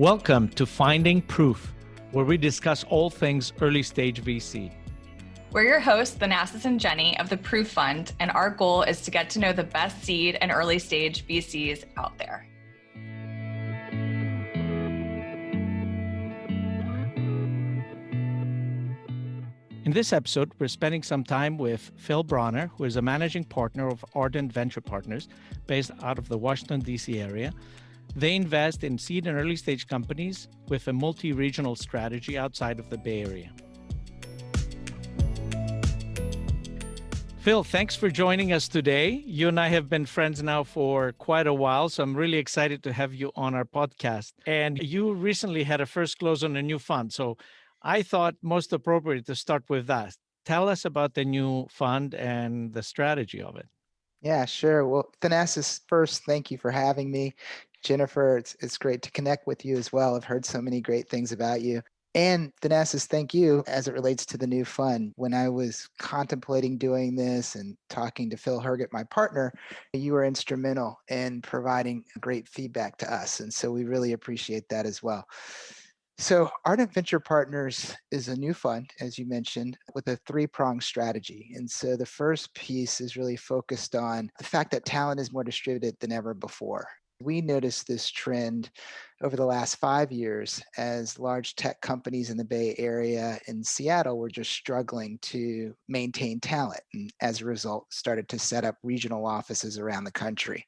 Welcome to Finding Proof, where we discuss all things early stage VC. We're your hosts, Thanasis and Jenny of the Proof Fund, and our goal is to get to know the best seed and early stage VCs out there. In this episode, we're spending some time with Phil Bronner, who is a managing partner of Ardent Venture Partners based out of the Washington, D.C. area. They invest in seed and early stage companies with a multi-regional strategy outside of the Bay Area. Phil, thanks for joining us today. You and I have been friends now for quite a while, so I'm really excited to have you on our podcast. And you recently had a first close on a new fund, so I thought most appropriate to start with that. Tell us about the new fund and the strategy of it. Yeah, sure. Well, Thanasis, first, thank you for having me. Jennifer, it's great to connect with you as well. I've heard so many great things about you. And Thanasis, thank you as it relates to the new fund. When I was contemplating doing this and talking to Phil Herget, my partner, you were instrumental in providing great feedback to us. And so we really appreciate that as well. So Ardent Venture Partners is a new fund, as you mentioned, with a three-pronged strategy. And so the first piece is really focused on the fact that talent is more distributed than ever before. We noticed this trend over the last 5 years as large tech companies in the Bay Area and Seattle were just struggling to maintain talent, and as a result, started to set up regional offices around the country.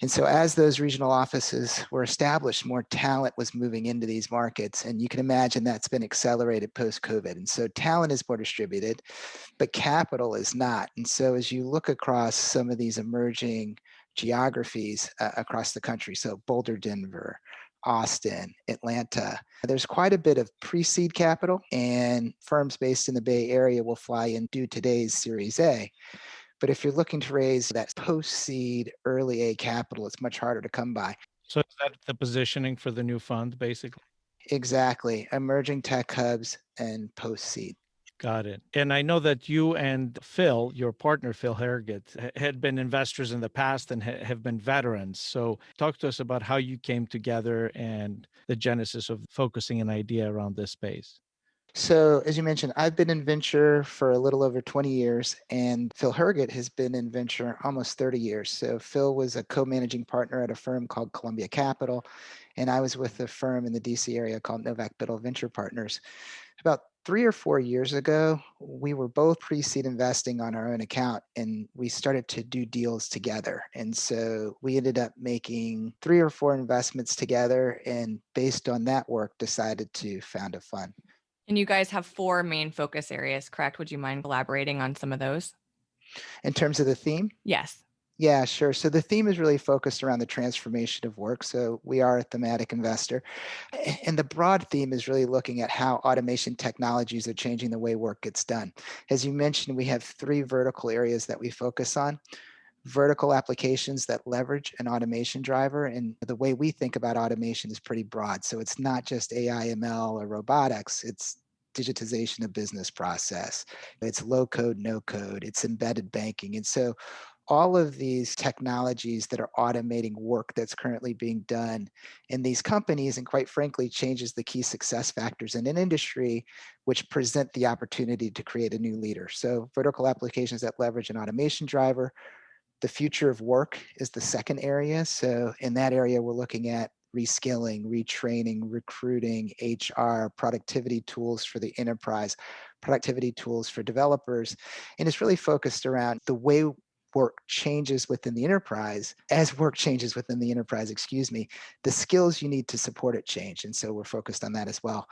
And so as those regional offices were established, more talent was moving into these markets. And you can imagine that's been accelerated post-COVID. And so talent is more distributed, but capital is not. And so as you look across some of these emerging geographies across the country, so Boulder, Denver, Austin, Atlanta, there's quite a bit of pre-seed capital, and firms based in the Bay Area will fly in do today's Series A. But if you're looking to raise that post-seed early A capital, it's much harder to come by. So is that the positioning for the new fund, basically? Exactly. Emerging tech hubs and post-seed. Got it. And I know that you and Phil, your partner, Phil Herget, had been investors in the past and have been veterans. So talk to us about how you came together and the genesis of focusing an idea around this space. So as you mentioned, I've been in venture for a little over 20 years, and Phil Herget has been in venture almost 30 years. So Phil was a co-managing partner at a firm called Columbia Capital, and I was with a firm in the DC area called Novak Biddle Venture Partners. About 3 or 4 years ago, we were both pre-seed investing on our own account, and we started to do deals together. And so we ended up making 3 or 4 investments together, and based on that work, decided to found a fund. And you guys have 4 main focus areas, correct? Would you mind elaborating on some of those? In terms of the theme? Yes. Yeah, sure. So the theme is really focused around the transformation of work. So we are a thematic investor. And the broad theme is really looking at how automation technologies are changing the way work gets done. As you mentioned, we have 3 vertical areas that we focus on. Vertical applications that leverage an automation driver. And the way we think about automation is pretty broad. So it's not just AI, ML, or robotics. It's digitization of business process. It's low code, no code. It's embedded banking. And so all of these technologies that are automating work that's currently being done in these companies, and quite frankly, changes the key success factors in an industry, which present the opportunity to create a new leader. So vertical applications that leverage an automation driver. The future of work is the second area. So in that area, we're looking at reskilling, retraining, recruiting, HR, productivity tools for the enterprise, productivity tools for developers. And it's really focused around the way work changes within the enterprise. As work changes within the enterprise, the skills you need to support it change. And so we're focused on that as well.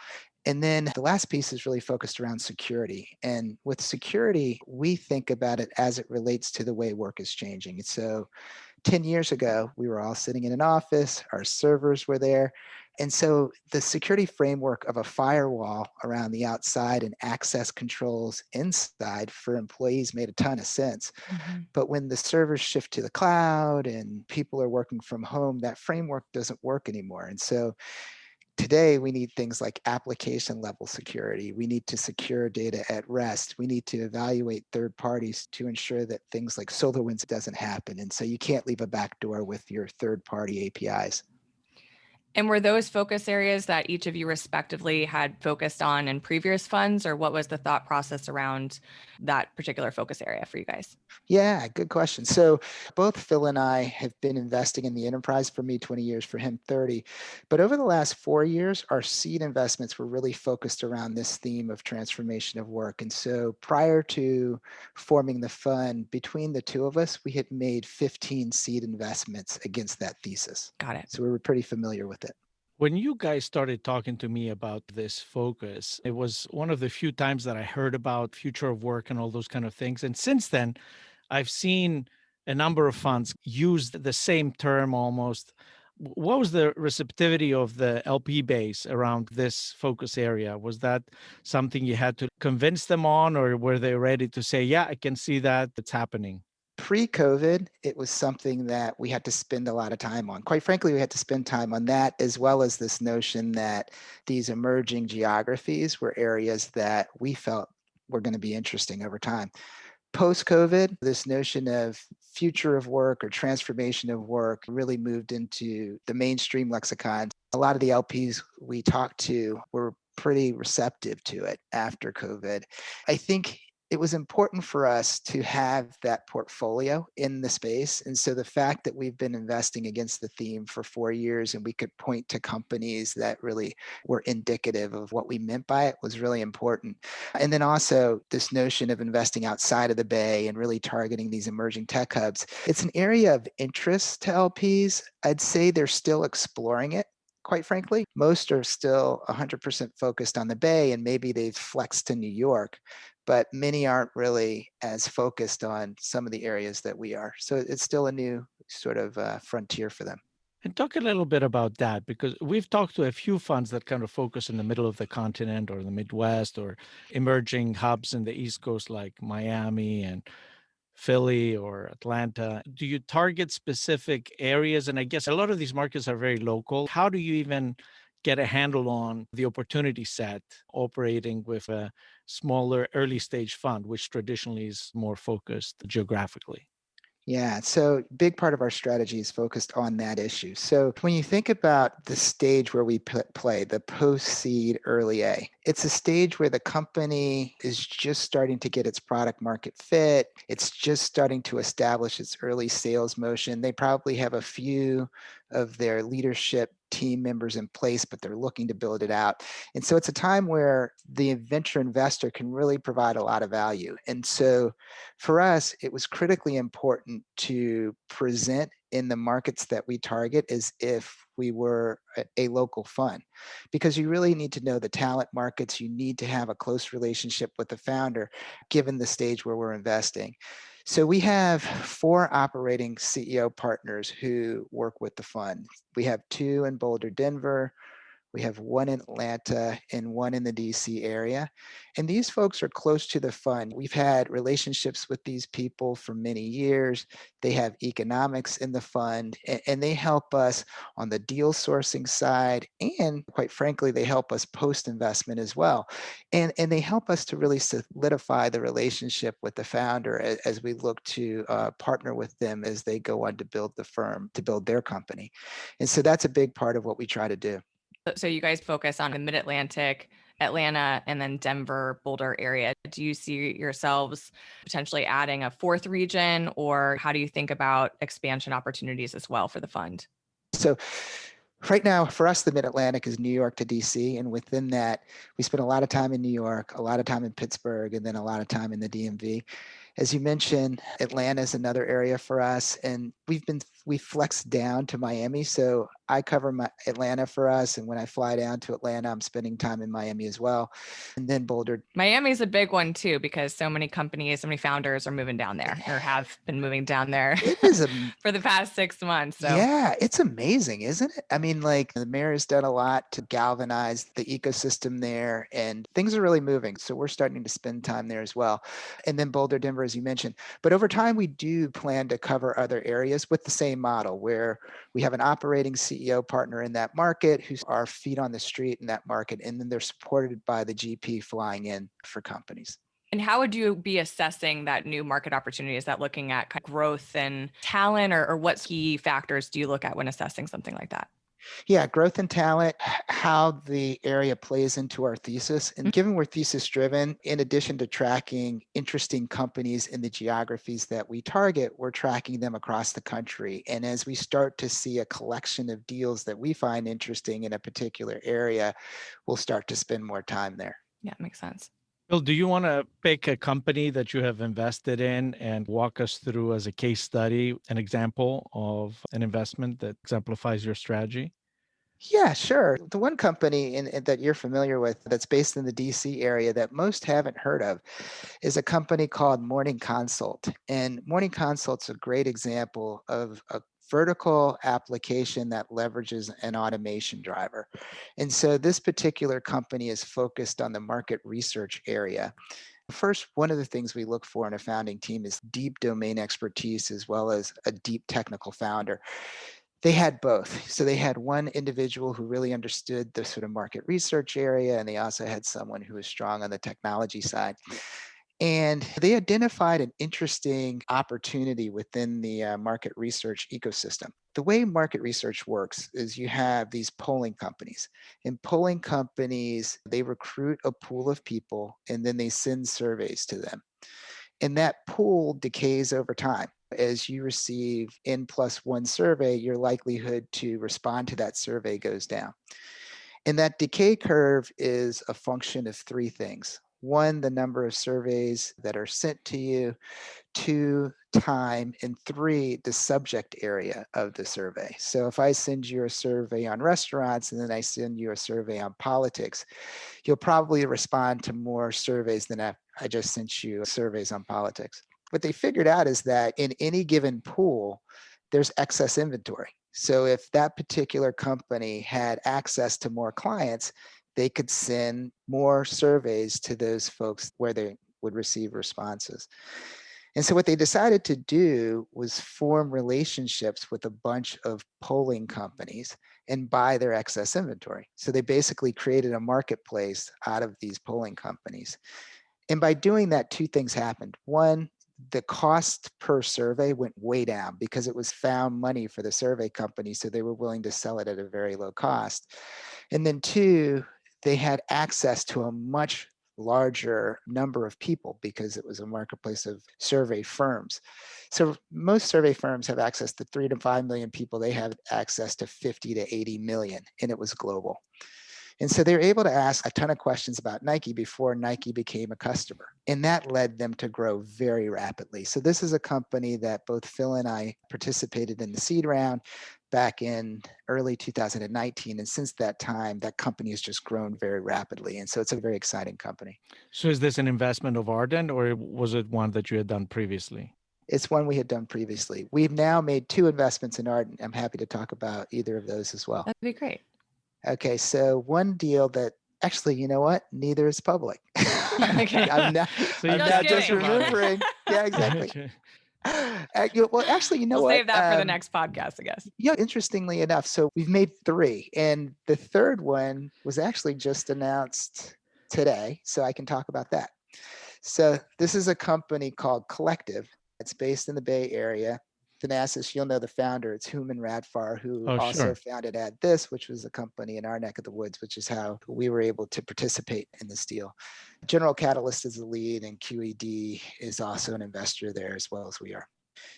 And then the last piece is really focused around security. And with security, we think about it as it relates to the way work is changing. And so 10 years ago, we were all sitting in an office, our servers were there. And so the security framework of a firewall around the outside and access controls inside for employees made a ton of sense. Mm-hmm. But when the servers shift to the cloud and people are working from home, that framework doesn't work anymore. And so today, we need things like application level security. We need to secure data at rest. We need to evaluate third parties to ensure that things like SolarWinds doesn't happen. And so you can't leave a backdoor with your third party APIs. And were those focus areas that each of you respectively had focused on in previous funds, or what was the thought process around that particular focus area for you guys? Yeah, good question. So both Phil and I have been investing in the enterprise, for me 20 years, for him 30. But over the last 4 years, our seed investments were really focused around this theme of transformation of work. And so prior to forming the fund, between the two of us, we had made 15 seed investments against that thesis. Got it. So we were pretty familiar with it. When you guys started talking to me about this focus, it was one of the few times that I heard about future of work and all those kind of things. And since then, I've seen a number of funds use the same term almost. What was the receptivity of the LP base around this focus area? Was that something you had to convince them on, or were they ready to say, yeah, I can see that it's happening? Pre-COVID, it was something that we had to spend a lot of time on. Quite frankly, we had to spend time on that, as well as this notion that these emerging geographies were areas that we felt were going to be interesting over time. Post-COVID, this notion of future of work or transformation of work really moved into the mainstream lexicon. A lot of the LPs we talked to were pretty receptive to it after COVID. I think it was important for us to have that portfolio in the space. And so the fact that we've been investing against the theme for 4 years and we could point to companies that really were indicative of what we meant by it was really important. And then also this notion of investing outside of the Bay and really targeting these emerging tech hubs. It's an area of interest to LPs. I'd say they're still exploring it. Quite frankly, most are still 100% focused on the Bay, and maybe they've flexed to New York, but many aren't really as focused on some of the areas that we are. So it's still a new sort of frontier for them. And talk a little bit about that, because we've talked to a few funds that kind of focus in the middle of the continent or the Midwest or emerging hubs in the East Coast like Miami and Philly or Atlanta. Do you target specific areas? And I guess a lot of these markets are very local. How do you even get a handle on the opportunity set operating with a smaller early stage fund, which traditionally is more focused geographically? Yeah, so big part of our strategy is focused on that issue. So when you think about the stage where we play, the post-seed early A, it's a stage where the company is just starting to get its product market fit. It's just starting to establish its early sales motion. They probably have a few of their leadership team members in place, but they're looking to build it out. And so it's a time where the venture investor can really provide a lot of value. And so for us, it was critically important to present in the markets that we target as if we were a local fund, because you really need to know the talent markets. You need to have a close relationship with the founder, given the stage where we're investing. So we have 4 operating CEO partners who work with the fund. We have 2 in Boulder, Denver. We have 1 in Atlanta and 1 in the DC area. And these folks are close to the fund. We've had relationships with these people for many years. They have economics in the fund, and they help us on the deal sourcing side. And quite frankly, they help us post investment as well. And they help us to really solidify the relationship with the founder as we look to partner with them as they go on to build the firm, to build their company. And so that's a big part of what we try to do. So you guys focus on the Mid-Atlantic, Atlanta, and then Denver, Boulder area. Do you see yourselves potentially adding a 4th region, or how do you think about expansion opportunities as well for the fund? So right now, for us, the Mid-Atlantic is New York to DC. And within that, we spend a lot of time in New York, a lot of time in Pittsburgh, and then a lot of time in the DMV. As you mentioned, Atlanta is another area for us, and we flexed down to Miami. So I cover Atlanta for us, and when I fly down to Atlanta, I'm spending time in Miami as well, and then Boulder. Miami's a big one too, because so many companies, so many founders are moving down there or have been moving down there It is a for the past 6 months. So Yeah, it's amazing, isn't it? I mean, like the mayor has done a lot to galvanize the ecosystem there, and things are really moving. So we're starting to spend time there as well. And then Boulder, Denver, as you mentioned. But over time, we do plan to cover other areas with the same model where we have an operating CEO partner in that market who's our feet on the street in that market. And then they're supported by the GP flying in for companies. and how would you be assessing that new market opportunity? Is that looking at kind of growth and talent, or what key factors do you look at when assessing something like that? Yeah, growth and talent, how the area plays into our thesis. And given we're thesis driven, in addition to tracking interesting companies in the geographies that we target, we're tracking them across the country. And as we start to see a collection of deals that we find interesting in a particular area, we'll start to spend more time there. Yeah, makes sense. Bill, do you want to pick a company that you have invested in and walk us through as a case study, an example of an investment that exemplifies your strategy? Yeah, sure. The one company that you're familiar with that's based in the DC area that most haven't heard of is a company called Morning Consult. And Morning Consult's a great example of a vertical application that leverages an automation driver. And so this particular company is focused on the market research area. First, one of the things we look for in a founding team is deep domain expertise as well as a deep technical founder. They had both. So they had one individual who really understood the sort of market research area, and they also had someone who was strong on the technology side. And they identified an interesting opportunity within the market research ecosystem. The way market research works is you have these polling companies. And polling companies, they recruit a pool of people and then they send surveys to them. And that pool decays over time. As you receive N plus one survey, your likelihood to respond to that survey goes down. And that decay curve is a function of three things. One, the number of surveys that are sent to you. Two, time. And three, the subject area of the survey. So if I send you a survey on restaurants and then I send you a survey on politics, you'll probably respond to more surveys than I just sent you surveys on politics. What they figured out is that in any given pool, there's excess inventory. So if that particular company had access to more clients, they could send more surveys to those folks where they would receive responses. And so what they decided to do was form relationships with a bunch of polling companies and buy their excess inventory. So they basically created a marketplace out of these polling companies. And by doing that, two things happened. One, the cost per survey went way down because it was found money for the survey company. So they were willing to sell it at a very low cost. And then two, they had access to a much larger number of people because it was a marketplace of survey firms. So most survey firms have access to 3 to 5 million people. They have access to 50 to 80 million, and it was global. And so they were able to ask a ton of questions about Nike before Nike became a customer. And that led them to grow very rapidly. So this is a company that both Phil and I participated in the seed round back in early 2019. And since that time, that company has just grown very rapidly. And so it's a very exciting company. So is this an investment of Ardent or was it one that you had done previously? It's one we had done previously. We've now made 2 investments in Ardent. I'm happy to talk about either of those as well. That'd be great. Okay, so one deal that actually, you know what? Neither is public. Okay. I'm now just remembering. Yeah, exactly. Okay. Well, actually, you know We'll what? save that for the next podcast, I guess. Yeah, interestingly enough, so we've made 3, and the third one was actually just announced today, so I can talk about that. So this is a company called Collective. It's based in the Bay Area. Thanasis, you'll know the founder. It's Hooman Radfar, who also founded Add This, which was a company in our neck of the woods, which is how we were able to participate in this deal. General Catalyst is the lead, and QED is also an investor there as well as we are.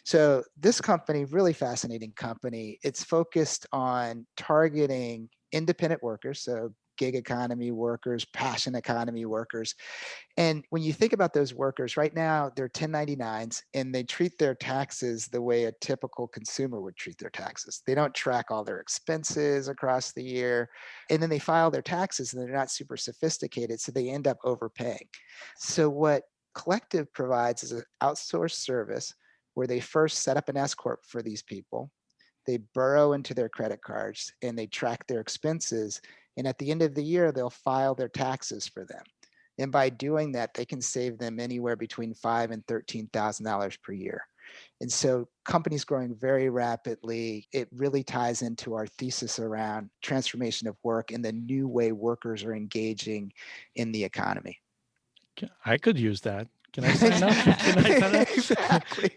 So this company, really fascinating company. It's focused on targeting independent workers, so gig economy workers, passion economy workers. And when you think about those workers, right now they're 1099s and they treat their taxes the way a typical consumer would treat their taxes. They don't track all their expenses across the year. And then they file their taxes and they're not super sophisticated, so they end up overpaying. So what Collective provides is an outsourced service where they first set up an S Corp for these people. They burrow into their credit cards and they track their expenses. And at the end of the year, they'll file their taxes for them. And by doing that, they can save them anywhere between $5,000 and $13,000 per year. And so companies growing very rapidly, it really ties into our thesis around transformation of work and the new way workers are engaging in the economy. I could use that. Can I sign up? Can I sign up? Exactly.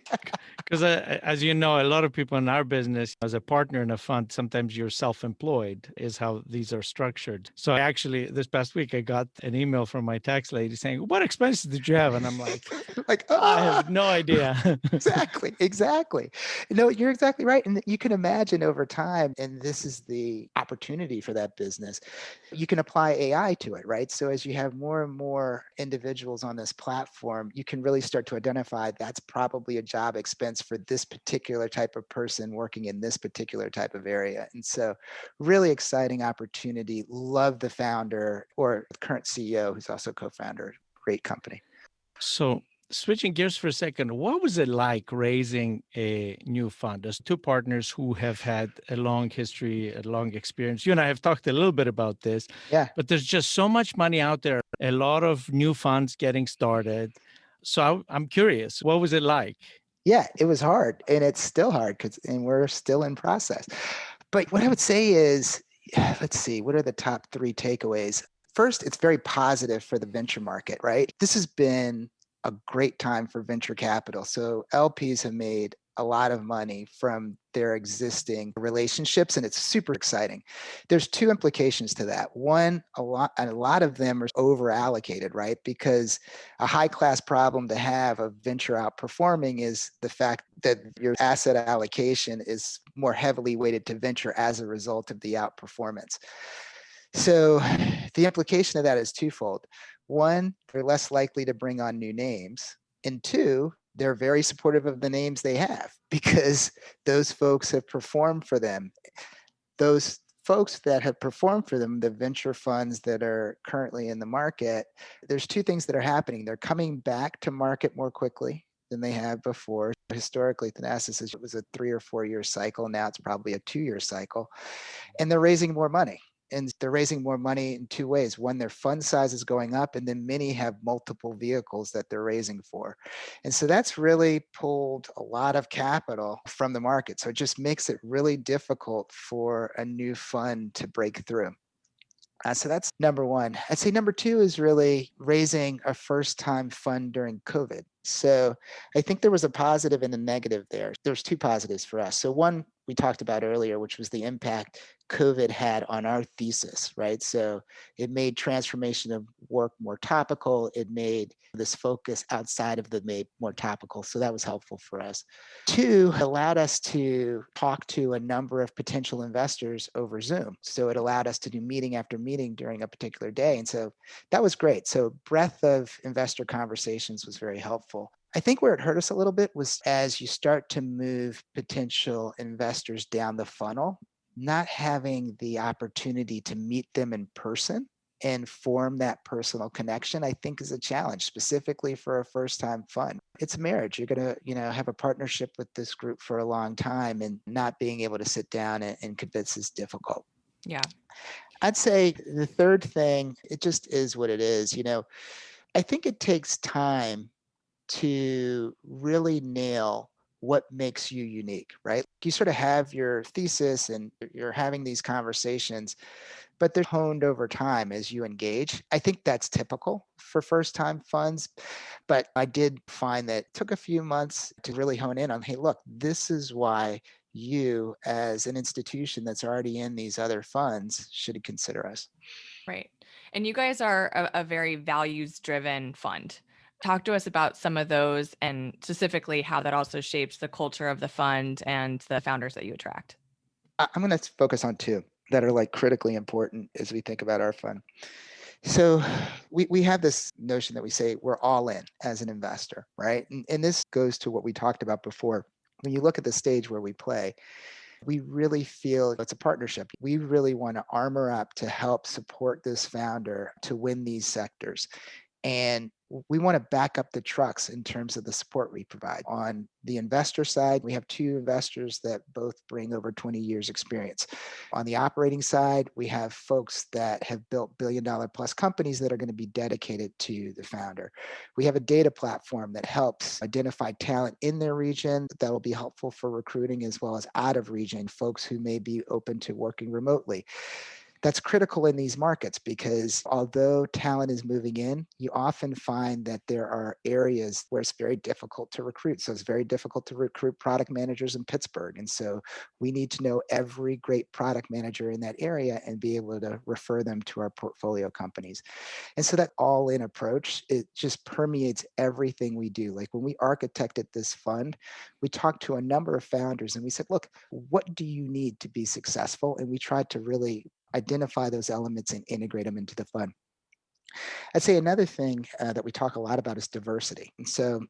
Because as you know, a lot of people in our business, as a partner in a fund, sometimes you're self-employed is how these are structured. So actually, this past week, I got an email from my tax lady saying, what expenses did you have? And I'm like, Like, I have no idea. exactly, exactly. No, you're exactly right. And you can imagine over time, and this is the opportunity for that business, you can apply AI to it, right? So as you have more and more individuals on this platform, you can really start to identify that's probably a job expense for this particular type of person working in this particular type of area. And so really exciting opportunity. Love the founder or current CEO who's also co-founder. Great company. So switching gears for a second, what was it like raising a new fund? There's two partners who have had a long history, a long experience. You and I have talked a little bit about this, Yeah. but there's just so much money out there, a lot of new funds getting started. So I'm curious, what was it like? Yeah, it was hard and it's still hard and we're still in process. But what I would say is, let's see, what are the top three takeaways? First, it's very positive for the venture market, right? This has been a great time for venture capital. So LPs have made a lot of money from their existing relationships, and it's super exciting. There's two implications to that. One, a lot of them are over allocated, right? Because a high class problem to have of venture outperforming is the fact that your asset allocation is more heavily weighted to venture as a result of the outperformance. So the implication of that is twofold. One, they're less likely to bring on new names. And two, they're very supportive of the names they have because those folks have performed for them. Those folks that have performed for them, the venture funds that are currently in the market, there's two things that are happening. They're coming back to market more quickly than they have before. Historically, Thanasis, it was a 3 or 4 year cycle. Now it's probably a 2 year cycle. And they're raising more money. And they're raising more money in two ways. One, their fund size is going up, and then many have multiple vehicles that they're raising for. And so that's really pulled a lot of capital from the market. So it just makes it really difficult for a new fund to break through. So that's number one. I'd say number two is really raising a first time fund during COVID. So I think there was a positive and a negative there. There's two positives for us. So one we talked about earlier, which was the impact COVID had on our thesis, right? So it made transformation of work more topical. It made this focus outside of the MAPE more topical. So that was helpful for us. Two, it allowed us to talk to a number of potential investors over Zoom. So it allowed us to do meeting after meeting during a particular day. And so that was great. So breadth of investor conversations was very helpful. I think where it hurt us a little bit was as you start to move potential investors down the funnel, not having the opportunity to meet them in person and form that personal connection, I think is a challenge, specifically for a first-time fund. It's a marriage. You're going to, have a partnership with this group for a long time, and not being able to sit down and convince is difficult. Yeah. I'd say the third thing, it just is what it is. I think it takes time to really nail what makes you unique, right? You sort of have your thesis and you're having these conversations, but they're honed over time as you engage. I think that's typical for first time funds, but I did find that it took a few months to really hone in on, hey, look, this is why you as an institution that's already in these other funds should consider us. Right. And you guys are a very values driven fund. Talk to us about some of those and specifically how that also shapes the culture of the fund and the founders that you attract. I'm going to focus on two that are like critically important as we think about our fund. So we have this notion that we say we're all in as an investor, right? And this goes to what we talked about before. When you look at the stage where we play, we really feel it's a partnership. We really want to armor up to help support this founder to win these sectors. And we want to back up the trucks in terms of the support we provide. On the investor side, we have two investors that both bring over 20 years experience. On the operating side, we have folks that have built billion-dollar plus companies that are going to be dedicated to the founder. We have a data platform that helps identify talent in their region that will be helpful for recruiting, as well as out of region folks who may be open to working remotely. That's critical in these markets because although talent is moving in, you often find that there are areas where it's very difficult to recruit. So it's very difficult to recruit product managers in Pittsburgh. And so we need to know every great product manager in that area and be able to refer them to our portfolio companies. And so that all-in approach, it just permeates everything we do. Like when we architected this fund, we talked to a number of founders and we said, look, what do you need to be successful? And we tried to really identify those elements and integrate them into the fund. I'd say another thing that we talk a lot about is diversity. And so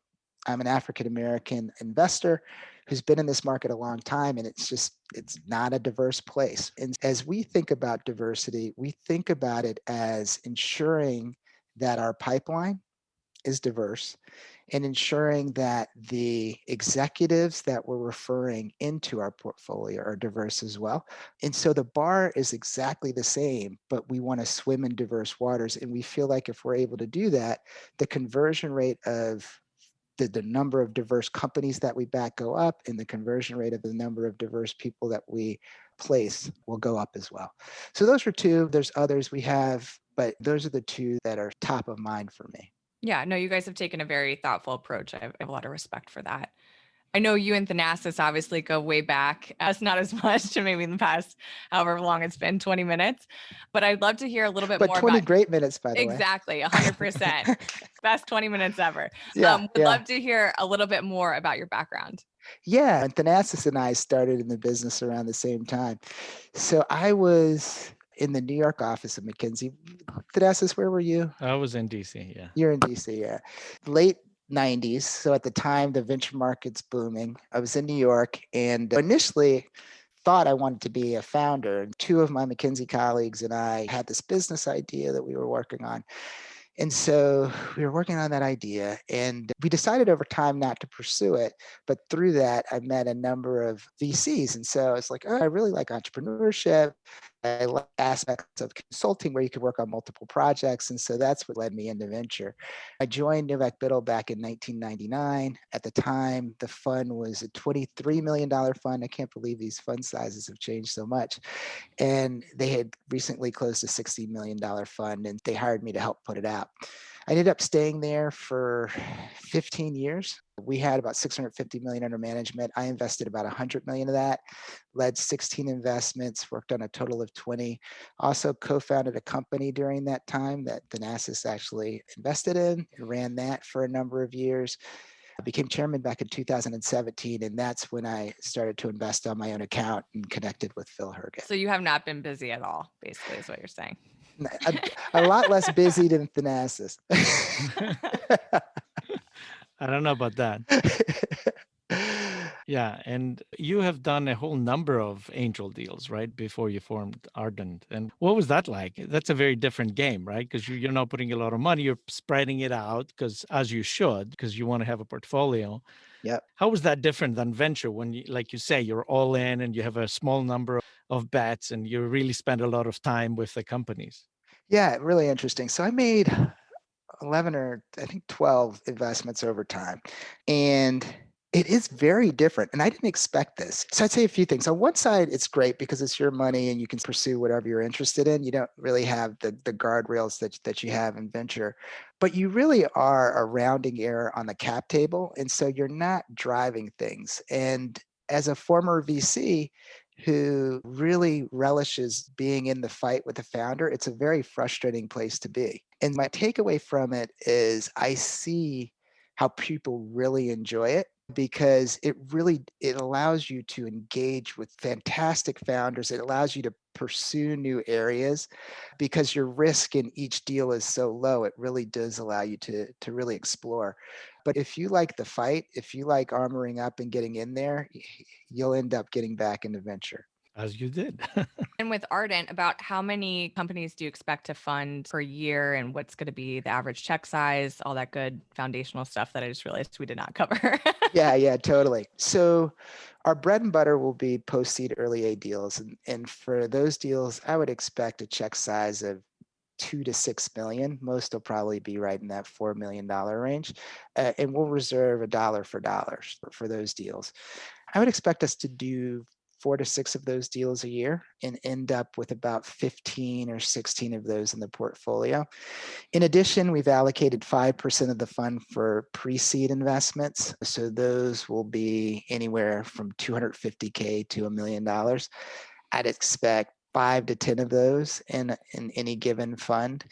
I'm an African American investor who's been in this market a long time, and it's not a diverse place. And as we think about diversity, we think about it as ensuring that our pipeline is diverse and ensuring that the executives that we're referring into our portfolio are diverse as well. And so the bar is exactly the same, but we want to swim in diverse waters. And we feel like if we're able to do that, the conversion rate of the number of diverse companies that we back go up, and the conversion rate of the number of diverse people that we place will go up as well. So those are two. There's others we have, but those are the two that are top of mind for me. Yeah, no, you guys have taken a very thoughtful approach. I have a lot of respect for that. I know you and Thanasis obviously go way back, us not as much to maybe in the past, however long it's been, 20 minutes. But I'd love to hear a little bit But more 20 about great minutes, by the way. exactly 100%. Best 20 minutes ever. Yeah, Would love to hear a little bit more about your background. Yeah, and Thanasis and I started in the business around the same time. So I was in the New York office of McKinsey. Thanasis, where were you? I was in DC, yeah. You're in DC, yeah. Late 90s. So at the time, the venture market's booming. I was in New York and initially thought I wanted to be a founder. And two of my McKinsey colleagues and I had this business idea that we were working on. And so we were working on that idea and we decided over time not to pursue it. But through that, I met a number of VCs. And so it's like, oh, I really like entrepreneurship. I like aspects of consulting where you could work on multiple projects. And so that's what led me into venture. I joined Novak Biddle back in 1999. At the time, the fund was a $23 million fund. I can't believe these fund sizes have changed so much. And they had recently closed a $60 million fund and they hired me to help put it out. I ended up staying there for 15 years. We had about 650 million under management. I invested about 100 million of that, led 16 investments, worked on a total of 20. Also co-founded a company during that time that Thanasis actually invested in and ran that for a number of years. I became chairman back in 2017, and that's when I started to invest on my own account and connected with Phil Herget. So you have not been busy at all, basically, is what you're saying. A lot less busy than Thanasis. I don't know about that. Yeah, and you have done a whole number of angel deals, right, before you formed Ardent. And what was that like? That's a very different game, right? Because you're not putting a lot of money, you're spreading it out, because as you should, because you want to have a portfolio. Yep. How was that different than venture when, you, like you say, you're all in and you have a small number of bets and you really spend a lot of time with the companies? Yeah, really interesting. So I made 11 or I think 12 investments over time. And it is very different. And I didn't expect this. So I'd say a few things. On one side, it's great because it's your money and you can pursue whatever you're interested in. You don't really have the guardrails that you have in venture, but you really are a rounding error on the cap table. And so you're not driving things. And as a former VC, who really relishes being in the fight with the founder, it's a very frustrating place to be. And my takeaway from it is I see how people really enjoy it because it allows you to engage with fantastic founders. It allows you to pursue new areas because your risk in each deal is so low. It really does allow you to really explore. But if you like the fight, if you like armoring up and getting in there, you'll end up getting back into venture. As you did. And with Ardent, about how many companies do you expect to fund per year and what's going to be the average check size, all that good foundational stuff that I just realized we did not cover? Yeah, totally. So our bread and butter will be post-seed early A deals. And for those deals, I would expect a check size of 2 to 6 million. Most will probably be right in that $4 million range. And we'll reserve $1 for dollars for those deals. I would expect us to do 4 to 6 of those deals a year and end up with about 15 or 16 of those in the portfolio. In addition, we've allocated 5% of the fund for pre-seed investments. So those will be anywhere from $250K to $1 million. I'd expect 5 to 10 of those in any given fund.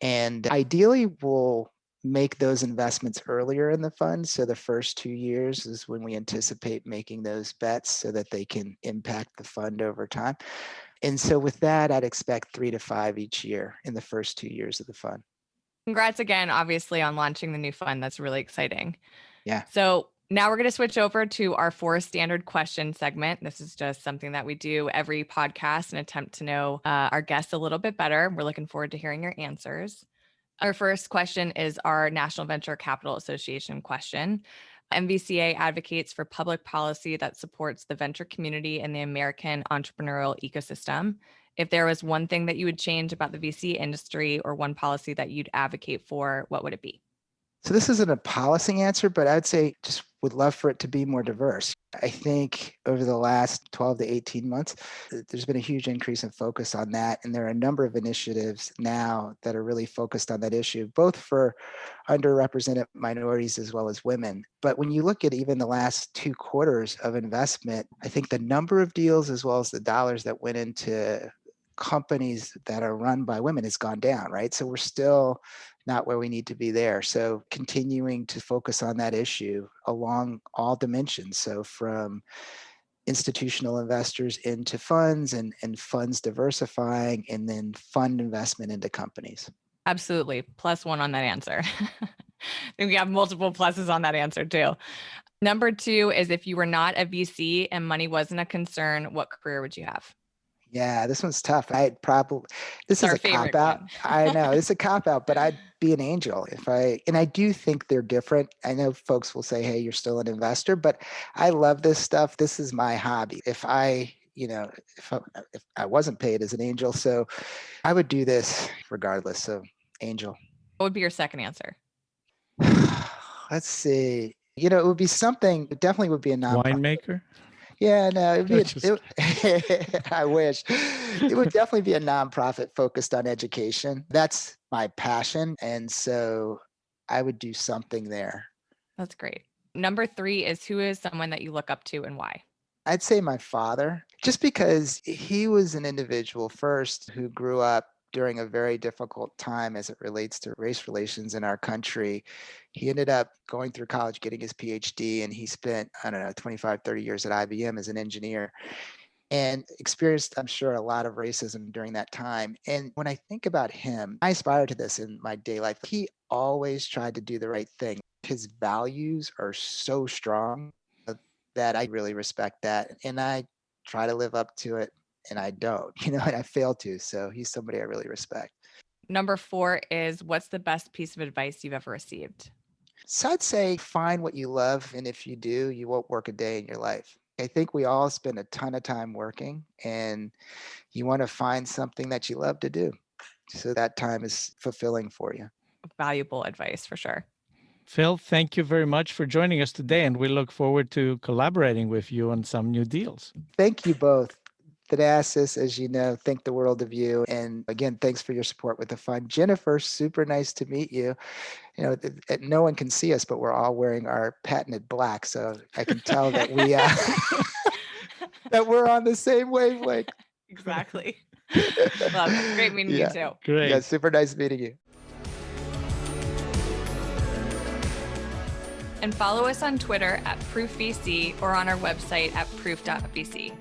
And ideally, we'll make those investments earlier in the fund. So the first 2 years is when we anticipate making those bets so that they can impact the fund over time. And so with that, I'd expect 3 to 5 each year in the first 2 years of the fund. Congrats again, obviously, on launching the new fund. That's really exciting. Yeah. So now we're going to switch over to our 4 standard question segment. This is just something that we do every podcast and attempt to know our guests a little bit better. We're looking forward to hearing your answers. Our first question is our National Venture Capital Association question. NVCA advocates for public policy that supports the venture community and the American entrepreneurial ecosystem. If there was one thing that you would change about the VC industry or one policy that you'd advocate for, what would it be? So this isn't a policy answer, but I'd say just would love for it to be more diverse. I think over the last 12 to 18 months, there's been a huge increase in focus on that. And there are a number of initiatives now that are really focused on that issue, both for underrepresented minorities as well as women. But when you look at even the last 2 quarters of investment, I think the number of deals as well as the dollars that went into companies that are run by women has gone down, right? So we're still not where we need to be there. So continuing to focus on that issue along all dimensions. So from institutional investors into funds and funds diversifying and then fund investment into companies. Absolutely. +1 on that answer. I think we have multiple pluses on that answer too. Number 2 is if you were not a VC and money wasn't a concern, what career would you have? Yeah, this one's tough. This is a cop out. One. I know it's a cop out, but I'd be an angel and I do think they're different. I know folks will say, hey, you're still an investor, but I love this stuff. This is my hobby. If I wasn't paid as an angel, so I would do this regardless. So angel. What would be your second answer? Let's see. It would be something, it definitely would be a nonprofit. Winemaker? Yeah, no, I wish. It would definitely be a nonprofit focused on education. That's my passion. And so I would do something there. That's great. Number 3 is who is someone that you look up to and why? I'd say my father, just because he was an individual first who grew up during a very difficult time as it relates to race relations in our country. He ended up going through college, getting his PhD, and he spent, 25, 30 years at IBM as an engineer and experienced, I'm sure, a lot of racism during that time. And when I think about him, I aspire to this in my day life. He always tried to do the right thing. His values are so strong that I really respect that. And I try to live up to it. And I don't, and I fail to. So he's somebody I really respect. Number 4 is what's the best piece of advice you've ever received? So I'd say find what you love. And if you do, you won't work a day in your life. I think we all spend a ton of time working and you want to find something that you love to do. So that time is fulfilling for you. Valuable advice for sure. Phil, thank you very much for joining us today. And we look forward to collaborating with you on some new deals. Thank you both. Thanasis, as you know, think the world of you. And again, thanks for your support with the fund. Jennifer, super nice to meet you. No one can see us, but we're all wearing our patented black. So I can tell that that we're on the same wavelength. Exactly. Love it. Great meeting you too. Great. Yeah, super nice meeting you. And follow us on Twitter @ProofVC or on our website at proof.vc.